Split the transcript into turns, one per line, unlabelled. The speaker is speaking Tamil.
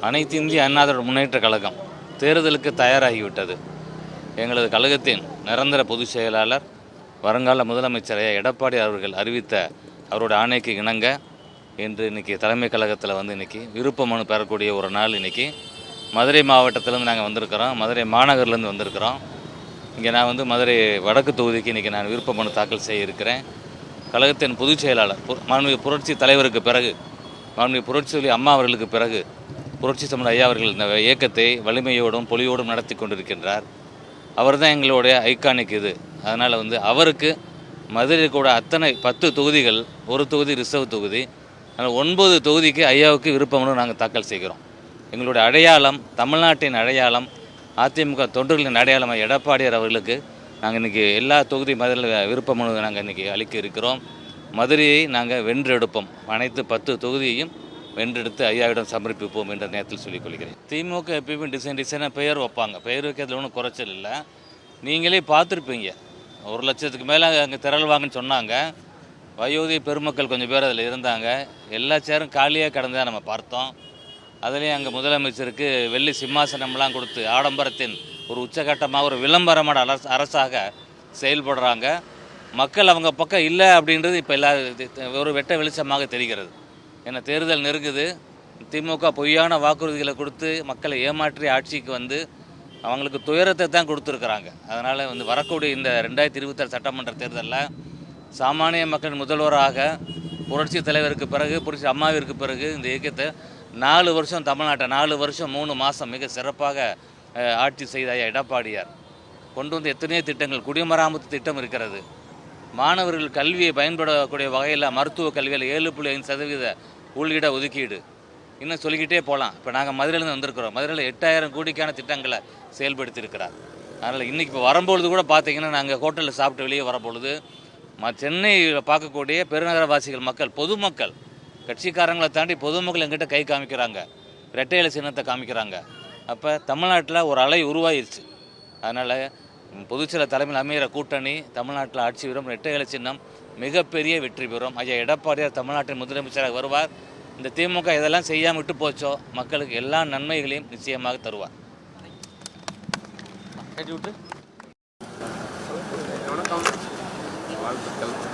அனைத்து இந்திய அண்ணா திராவிட முன்னேற்ற கழகம் தேர்தலுக்கு தயாராகிவிட்டது. எங்களது கழகத்தின் நிரந்தர பொதுச் செயலாளர் வருங்கால முதலமைச்சர் எடப்பாடி அவர்கள் அறிவித்த அவருடைய ஆணைக்கு இணங்க இன்றைக்கி தலைமை கழகத்தில் இன்றைக்கி விருப்ப மனு பெறக்கூடிய ஒரு நாள். இன்றைக்கி மதுரை மாவட்டத்திலேருந்து நாங்கள் வந்திருக்கிறோம், மதுரை மாநகர்லேருந்து வந்திருக்கிறோம். இங்கே நான் மதுரை வடக்கு தொகுதிக்கு இன்றைக்கி நான் விருப்ப மனு தாக்கல் செய்ய இருக்கிறேன். கழகத்தின் பொதுச் செயலாளர் மாண்புமிகு புரட்சி தலைவருக்கு பிறகு, மாண்புமிகு புரட்சி அம்மா அவர்களுக்கு பிறகு புரட்சி தமிழ் ஐயா அவர்கள் இந்த இயக்கத்தை வலிமையோடும் பொலியோடும் நடத்தி கொண்டிருக்கின்றார். அவர் தான் எங்களுடைய ஐகானிக் இது. அதனால் அவருக்கு மதுரையில் கூட அத்தனை 10 தொகுதிகள், ஒரு தொகுதி ரிசர்வ் தொகுதி, அதனால் 9 தொகுதிக்கு ஐயாவுக்கு விருப்பமனு நாங்கள் தாக்கல் செய்கிறோம். எங்களுடைய அடையாளம், தமிழ்நாட்டின் அடையாளம், அதிமுக தொண்டர்களின் அடையாளம் எடப்பாடியார் அவர்களுக்கு நாங்கள் இன்றைக்கி எல்லா தொகுதி மதுரையில் விருப்ப மனு நாங்கள் இன்றைக்கி அளிக்க இருக்கிறோம். மதுரையை நாங்கள் வென்றெடுப்போம், அனைத்து 10 தொகுதியையும் வென்றெடுத்து ஐயாவிடம் சமர்ப்பிப்போம் என்ற நேரத்தில் சொல்லிக்கொள்கிறேன். திமுக எப்பயுமே டிசைனாக பெயர் வைப்பாங்க, பெயர் வைக்கிறதுல ஒன்றும் குறைச்சல் இல்லை. நீங்களே பார்த்துருப்பீங்க, 1 லட்சத்துக்கு மேலே அங்கே திரள்வாங்கன்னு சொன்னாங்க. வயோதிக பெருமக்கள் கொஞ்சம் பேர் அதில் இருந்தாங்க. எல்லா சேரும் காலியாக கிடந்ததாக நம்ம பார்த்தோம். அதுலேயும் அங்கே முதலமைச்சருக்கு வெள்ளி சிம்மாசனம்லாம் கொடுத்து ஆடம்பரத்தின் ஒரு உச்சகட்டமாக ஒரு விளம்பரமான அரசாக செயல்படுறாங்க. மக்கள் அவங்க பக்கம் இல்லை அப்படின்றது இப்போ ஒரு வெட்ட வெளிச்சமாக தெரிகிறது. ஏன்னா தேர்தல் நெருங்குது. திமுக பொய்யான வாக்குறுதிகளை கொடுத்து மக்களை ஏமாற்றி ஆட்சிக்கு அவங்களுக்கு துயரத்தை தான் கொடுத்துருக்குறாங்க. அதனால் வரக்கூடிய இந்த 2026 சட்டமன்ற தேர்தலில் சாமானிய மக்களின் முதல்வராக புரட்சி தலைவருக்கு பிறகு, புரட்சி அம்மாவிற்கு பிறகு இந்த இயக்கத்தை 4 வருஷம் தமிழ்நாட்டை 4 வருஷம் 3 மாதம் மிக சிறப்பாக ஆட்சி செய்த எடப்பாடியார் கொண்டு எத்தனையோ திட்டங்கள், குடிமராமத்து திட்டம் இருக்கிறது. மாணவர்கள் கல்வியை பயன்படக்கூடிய வகையில் மருத்துவ கல்வியில் 7.5% உள்ளிட ஒதுக்கீடு, இன்னும் சொல்லிக்கிட்டே போகலாம். இப்போ நாங்கள் மதுரையிலேருந்து வந்திருக்கிறோம். மதுரையில் 8000 கோடிக்கான திட்டங்களை செயல்படுத்தியிருக்கிறார். அதனால் இன்றைக்கி இப்போ வரும்பொழுது கூட பார்த்திங்கன்னா, நாங்கள் ஹோட்டலில் சாப்பிட்டு வெளியே வரும்பொழுது சென்னையில் பார்க்கக்கூடிய பெருநகரவாசிகள் மக்கள், பொதுமக்கள், கட்சிக்காரங்களை தாண்டி பொதுமக்கள் எங்கிட்ட கை காமிக்கிறாங்க, இரட்டை இலை சின்னத்தை காமிக்கிறாங்க. அப்போ தமிழ்நாட்டில் ஒரு அலை உருவாயிருச்சு. அதனால் பொதுச்செயலாளர் தலைமையில் அமைகிற கூட்டணி தமிழ்நாட்டில் ஆட்சி பெறும், இரட்டை இலை சின்னம் மிகப்பெரிய வெற்றி பெறும். ஐயா எடப்பாடியார் தமிழ்நாட்டின் முதலமைச்சராக வருவார். இந்த திமுக இதெல்லாம் செய்யாமல் விட்டு போச்சோ மக்களுக்கு எல்லா நன்மைகளையும் நிச்சயமாக தருவார்.
வாழ்த்துக்கள்.